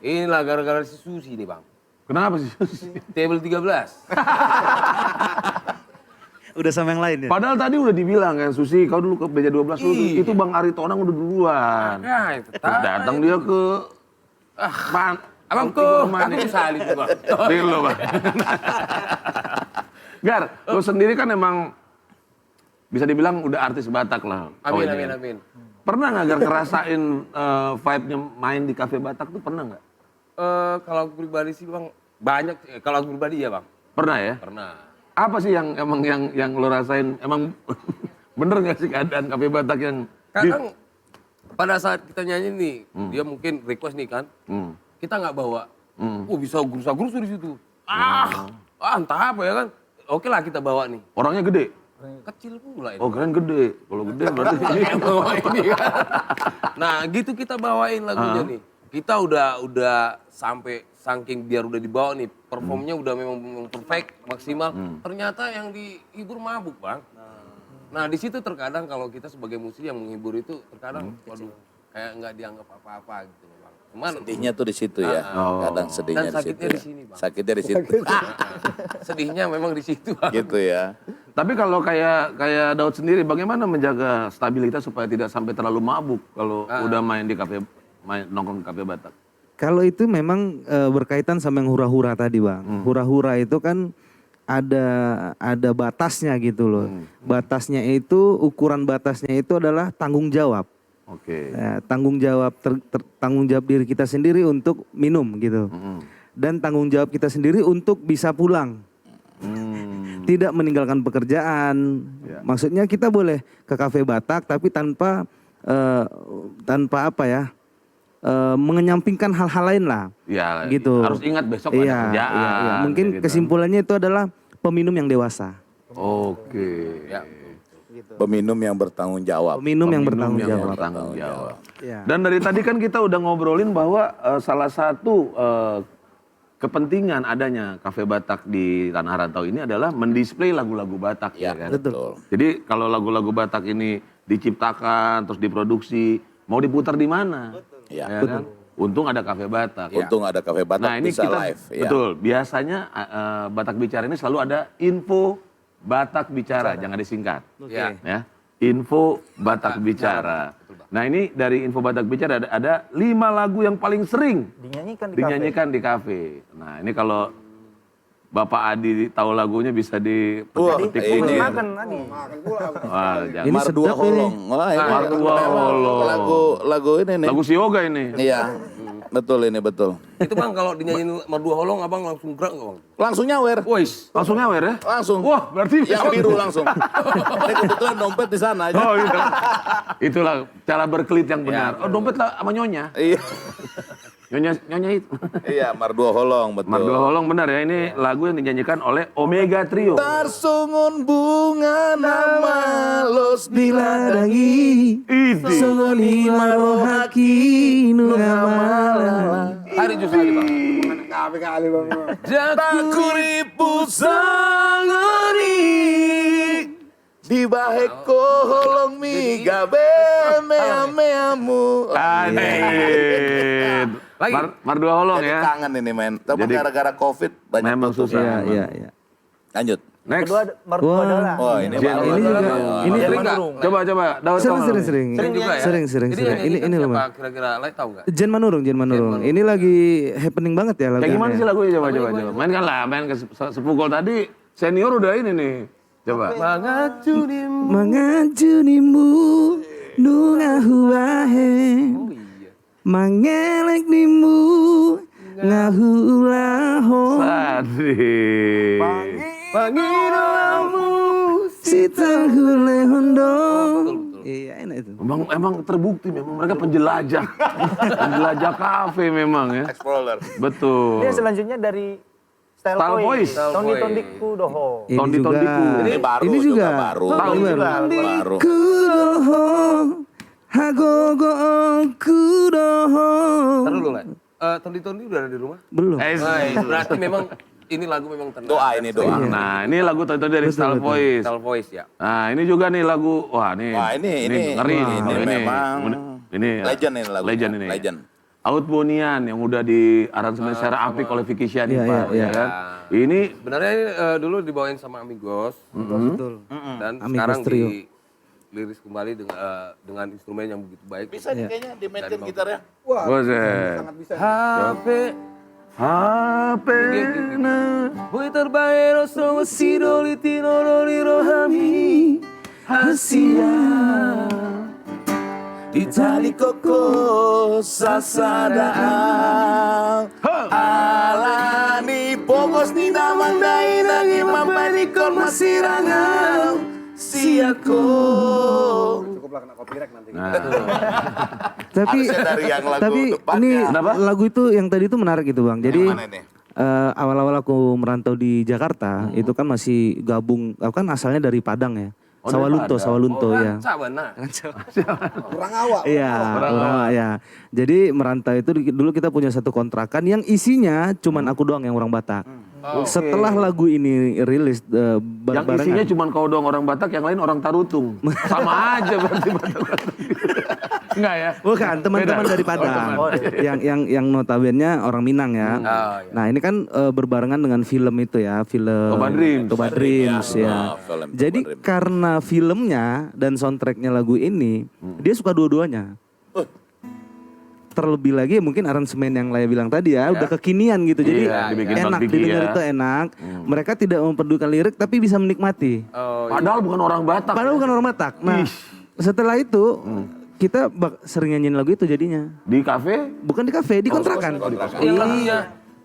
Inilah gara-gara si Susi nih bang. Kenapa sih? Table 13. Udah sama yang lain ya? Padahal tadi udah dibilang kan, Susi kau dulu ke meja 12 dulu. Itu Bang Ari Tonang udah duluan. Ya itu Terus datang dia ke abang kok aku salib tuh bang. Lo Bang. Gar, lo sendiri kan emang bisa dibilang udah artis Batak lah. Amin Oh, ini amin kan. amin. Pernah nggak Gar ngerasain vibe-nya main di kafe Batak tuh pernah nggak? Kalau aku pribadi sih bang banyak. Kalau aku pribadi ya bang. Pernah ya? Pernah. Apa sih yang emang yang lo rasain? Emang bener nggak sih keadaan kafe Batak yang Kadang pada saat kita nyanyi nih, dia mungkin request nih kan, kita nggak bawa. Bisa gerusa-gerusu di situ. Entah apa ya kan. Oke lah kita bawa nih. orangnya gede? Kecil pula ini. Oh keren gede. Kalau gede berarti Bawa ini kan. Nah gitu kita bawain lagunya nih. Kita udah sampai saking biar udah dibawa nih, performnya udah memang perfect, maksimal. Ternyata yang dihibur mabuk bang. Nah di situ terkadang kalau kita sebagai musisi yang menghibur itu terkadang, waduh kayak nggak dianggap apa-apa gitu bang. Cuman Sedihnya tuh di situ ya. Kadang sedihnya Dan di situ. sakitnya Ya. di sini, Bang. Sakitnya di situ. sedihnya memang di situ bang. Gitu ya. Tapi kalau kayak Daud sendiri, bagaimana menjaga stabilitas supaya tidak sampai terlalu mabuk kalau udah main di kafe, nongkrong di kafe Batak? Kalau itu memang berkaitan sama yang hura-hura tadi bang. Hura-hura itu kan ada batasnya gitu loh. Batasnya itu, ukuran batasnya itu adalah tanggung jawab. Oke. Ya, tanggung jawab tanggung jawab diri kita sendiri untuk minum gitu. Dan tanggung jawab kita sendiri untuk bisa pulang. Tidak meninggalkan pekerjaan. Maksudnya kita boleh ke kafe Batak tapi tanpa apa ya? Mengenyampingkan hal-hal lain lah. Ya, gitu. harus ingat besok ada kerjaan. Iya. Mungkin gitu. kesimpulannya itu adalah peminum yang dewasa. Oke. Ya. Peminum yang bertanggung jawab. Peminum yang bertanggung Yang jawab. bertanggung jawab. Ya. Dan dari tadi kan kita udah ngobrolin bahwa salah satu kepentingan adanya kafe Batak di Tanah Rantau ini adalah mendisplay lagu-lagu Batak Ya, kan. betul. Jadi kalau lagu-lagu Batak ini diciptakan terus diproduksi, mau diputar di mana? Ya. Ya kan? Untung ada kafe Batak. Untung ada kafe Batak Nah ini bisa kita live. Ya. betul. Biasanya Batak Bicara ini selalu ada info Batak Bicara, jangan disingkat. Ya. Ya, info Batak Bicara. Nah ini dari info Batak Bicara ada 5 lagu yang paling sering dinyanyikan di di kafe. kafe. Nah ini kalau Bapak Adi tahu lagunya bisa Wah, dipetik-petik ini. dikit. Makan Adi. Wah, jangan. Ini Mardua sedap ini. Holong. Wah, ini Mardua Holong. lagu ini nih. Lagu si Yoga ini. Iya. Betul ini betul. Itu Bang kalau dinyanyiin Merdu Holong abang langsung gerak nggak Bang? Langsung nyawer. Wis. Langsung nyawer ya? Langsung. Wah, berarti Yang biru langsung. Ini kebetulan dompet di sana aja. Oh, gitu. Itulah cara berkelit yang benar. Oh, dompet lah sama nyonya. Iya. Nyonya itu. Iya, Mardua Holong betul. Mardua Holong benar ya, ini lagu yang dinyanyikan oleh Omega Trio. Tarsungun bunga nama los diladangi. Itu. Songoni marohaki nu ngamala. Hari justru hari Bang. Kali bang. Takuripu sangoni di baheko holong mi gabe meamu. Adit. Lagi. Mardua Holong Jadi ya. kangen ini men. Tapi Jadi- gara-gara Covid banyak Memang tutup. susah. Iya. Lanjut. Next. Kedua mertua Wah. adalah. Oh ini Jen, baru. ini juga. Ini Sering Jerman nggak? Nurung. Coba Daud sering Tolong. sering. Sering juga ya? Sering. Jadi yang Ini nyanyikan loh, siapa Bang. kira-kira Lai tahu nggak? Jen Manurung. Ini lagi happening banget ya lagunya. Kayak gimana sih lagunya coba. Mainkan lah, main ke sepukul tadi. Senior udah ini nih. Coba. Mangacunim. Mangajunimu nu ngahuahe. Oh iya. Mangelek nimu ngahulaho. Sadis. Panginomu. Sita hule hondo. Iya enak itu. Emang terbukti memang mereka penjelajah. penjelajah kafe memang ya. Explorer. Betul. Ini selanjutnya dari Style Style Voice. Tondi Tondiku Doho. Ini Tondi juga. Tondiku. Ini baru Ini juga. baru. Tahun Ini juga. Baru. Kudoho hagogo kudoho. Ntar dulu nggak? Tondi udah ada di rumah? Belum. Berarti memang ini lagu memang tenang. Doa ini doa. Nah ini lagu tadi dari Style Voice. Style Voice ya. Nah ini juga nih lagu, wah nih. Wah, ini ngeri nih. ini memang Ini legend ini lagu. Legend ini. Legend. Out Bonian yang udah di aransemen secara apik oleh Vicky Syanipar, Iya. ya kan? Ini Sebenarnya ini dulu dibawain sama Amigos Betul. dan Amigos sekarang Trio. diliris kembali dengan instrumen yang begitu baik. Bisa nih kayaknya dimainkan gitarnya. Wah, Buset. sangat bisa. HP HP Boy terbaik so sidoli tinodoli rohami hasia Di tali koko sasada alani pokos ni namang dai nangi mampanikon masirangam siako. Cukuplah kena copyright nanti. Tapi Harusnya dari yang lagu tapi depannya. ini Kenapa? lagu itu yang tadi itu menarik gitu Bang. Jadi Yang mana nih? awal-awal aku merantau di Jakarta itu kan masih gabung, aku kan asalnya dari Padang ya. Oh, dari Sawalunto ya. Sabana. Kurang awak. Iya, ya. Jadi merantau itu dulu kita punya satu kontrakan yang isinya cuman aku doang yang orang Batak. Setelah lagu ini rilis yang bareng-barengan. isinya cuma kau doang orang Batak, yang lain orang Tarutung. Sama aja berarti. Enggak ya? Bukan, teman-teman Beda. dari Padang. Yang notabene orang Minang ya. iya. Nah, ini kan berbarengan dengan film itu ya, film Toba Dreams. ya. film Toba Jadi Dreams. karena filmnya dan soundtracknya lagu ini, dia suka dua-duanya. Terlebih lagi mungkin aransemen yang Laya bilang tadi ya, udah kekinian gitu. Jadi dibikin enak Bang Pigi didengar ya. itu enak. Mereka tidak memperdulikan lirik tapi bisa menikmati. Oh, Padahal bukan orang Batak. Padahal bukan orang Batak. Nah, setelah itu kita sering nyanyiin lagu itu jadinya. Di kafe, Bukan di kafe, di kontrakan. yang lagunya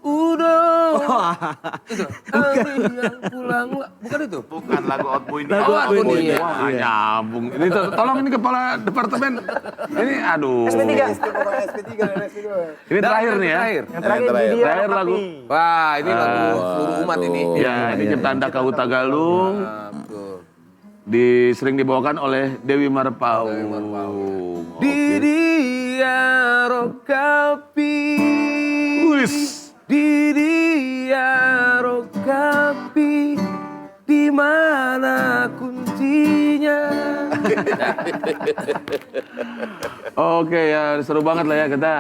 udah itu aku yang pulang bukan itu Bukan lagu Outboy ini. Lagu Outboy Outboy ini. ini. wah nyambung. Ini tolong ini kepala departemen. Ini aduh. SP3. SP3 dan SP2. Ini terakhir nih ya. terakhir. Yang terakhir terakhir. Video Terakhir lagu. Api. Wah ini lagu seluruh umat ini Ya, ini ciptaan Daka Huta Galung. Nah, betul. Sering dibawakan oleh Dewi Marpau. Di dia rokapi Wis. di dia rokapi di mana kuncinya. Oke ya, seru banget lah ya kita.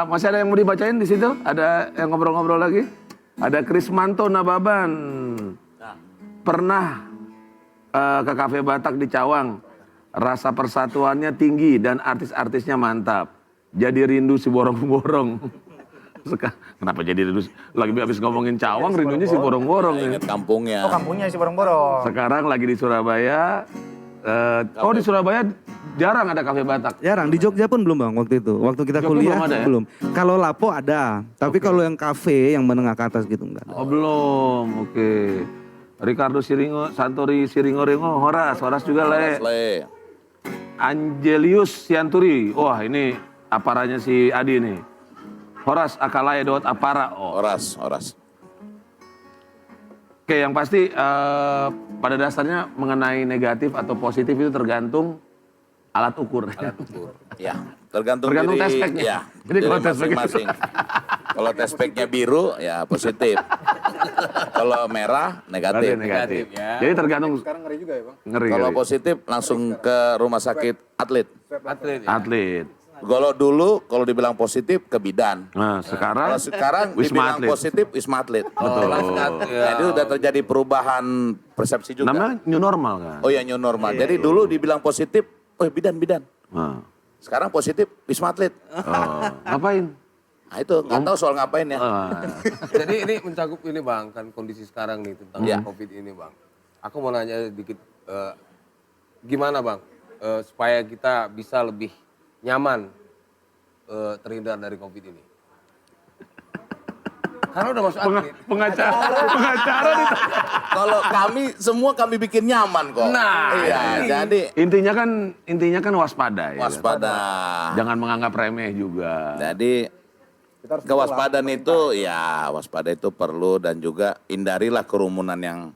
Masih ada yang mau dibacain di situ? Ada yang ngobrol-ngobrol lagi? Ada Krismanto Nababan. Pernah ke kafe Batak di Cawang. Rasa persatuannya tinggi dan artis-artisnya mantap. Jadi rindu si borong-borong. Kenapa jadi rindu? Lagi habis ngomongin Cawang, rindunya si borong-borong. Ya. Ingat kampungnya. Oh kampungnya si Borong-Borong. Sekarang lagi di Surabaya. Oh di Surabaya jarang ada kafe Batak. Jarang, di Jogja pun belum Bang waktu itu. Waktu kita Jogja kuliah belum ada ya? belum. Kalau Lapo ada, tapi kalau yang kafe yang menengah ke atas gitu enggak ada. Oh belum, oke. Ricardo Siringo, Santori Siringo-Ringo, Horas juga Le. Le. Angelius Sianturi, wah ini aparanya si Adi nih. Horas Akalaya dot Apara. Oh. Oras. Oke, yang pasti pada dasarnya mengenai negatif atau positif itu tergantung alat ukur. Ya, tergantung Tergantung diri, test pack-nya. ya, Jadi diri kalau test pack- masing-masing. Kalau test pack-nya biru, ya positif. Kalau merah, Berarti negatif. negatif. ya. Jadi tergantung Sekarang ngeri juga ya bang. ngeri. Kalau ngeri. positif, langsung ke rumah sakit atlet. Atlet ya. Atlet. Kalau dulu, kalau dibilang positif, ke bidan. Nah, sekarang Kalau sekarang Wisma dibilang Atlet. positif, Wisma Atlet. Ya. Jadi udah terjadi perubahan persepsi juga. namanya new normal kan. Oh ya, new normal. Jadi dulu dibilang positif, oh bidan. Nah. Sekarang positif, Wisma Atlet. Oh, ngapain? Nah itu, nggak tahu soal ngapain ya. Jadi ini mencakup ini bang, kan kondisi sekarang nih tentang Iya. COVID ini bang. Aku mau nanya dikit, gimana bang supaya kita bisa lebih nyaman terhindar dari COVID ini? Karena udah masuk atlet. Pengacara nih. Kalau kami bikin nyaman kok. Nah, iya, jadi Intinya kan waspada ya. waspada. Jangan menganggap remeh juga. Jadi Kita harus kewaspadaan itu ya waspada itu perlu dan juga hindarilah kerumunan yang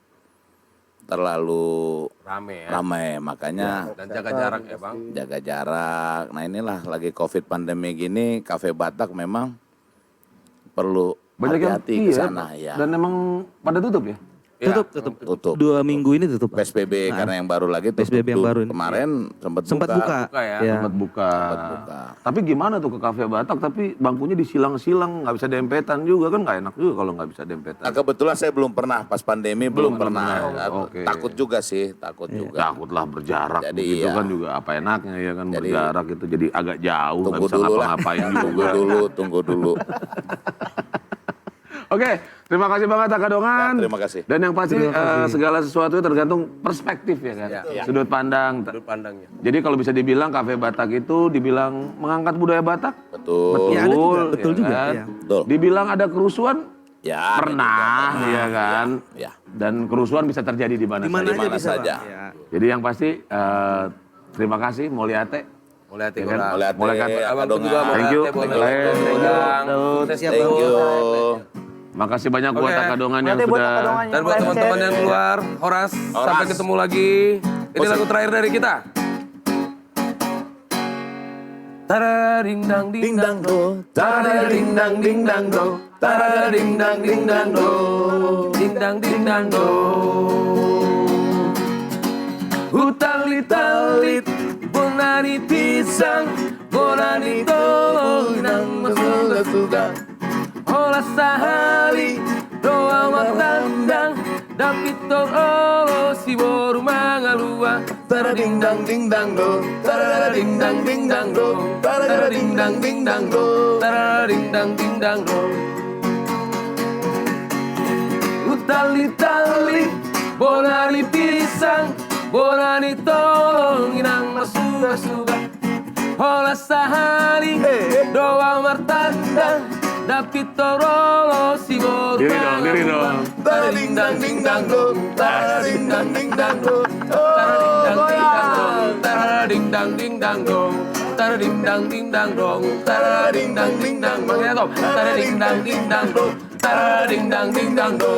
terlalu Rame ya. ramai. Makanya Dan jaga jarak ya bang. jaga jarak. Nah inilah lagi COVID pandemi gini, Cafe Batak memang perlu Banyak yang hati-hati ke sana ya. Dan emang pada tutup ya? Tutup. 2 minggu ini tutup. Bang. PSBB karena yang baru lagi tutup. PSBB yang tuh. baru ini. Kemarin sempat Buka. Buka ya. Ya. Tempat buka. buka. Tapi gimana tuh ke kafe Batak tapi bangkunya disilang-silang nggak bisa dempetan juga kan nggak enak juga kalau nggak bisa dempetan. Nah, kebetulan saya belum pernah pas pandemi belum pernah. Oke. Takut juga sih, takut juga. Takutlah berjarak Jadi begitu iya. kan juga apa enaknya ya kan Jadi, berjarak itu jadi agak jauh nggak Tunggu bisa dulu lah. ngapa-ngapain juga. Tunggu dulu. Oke, terima kasih banget Akadongan. Ya, terima kasih. Dan yang pasti segala sesuatu tergantung perspektif ya kan. Ya. Sudut pandang. Sudut pandangnya. Jadi kalau bisa dibilang kafe Batak itu dibilang mengangkat budaya Batak. Betul. Ya, ada juga. Betul ya juga, kan? ya. Betul. Dibilang ada kerusuhan Ya, ada pernah juga. ya kan. Ya. Dan kerusuhan bisa terjadi di mana Di mana saja. aja mana bisa saja. Bang. Ya. Jadi yang pasti terima kasih Moliate. Mulai hati Ya kan? orang. Mulai Abang Akadongan. juga mau Thank you. hati, boleh. Thank you. Sukses Thank terus. you. Makasih banyak buat Oke. Akadongan yang Nanti buat sudah Akadongan yang Dan buat live teman-teman chat. yang keluar, Horas, sampai ketemu lagi. Ini lagu terakhir dari kita. Tada ding dang ding dang do, tada ding dang ding dang do, tada ding dang ding dang do, ding dang ding dang do. Hutan litalit, bonani pisang, bonani tolong nang masuga suga. Olah sahali, doa matandang, dapitong olo si boru mangalua. Tada ding dang do, tada ding dang do, tada ding dang do, tada ding dang do. Utali-tali, bonani pisang, bonani tolong inang masuga-suga. Olah sahali, doa martandang, dapit torolo si boru Diri dong. tada ding dang do, tada ding dang do, tada ding dang do, tada ding dang do, tada ding dang do, tada ding dang do.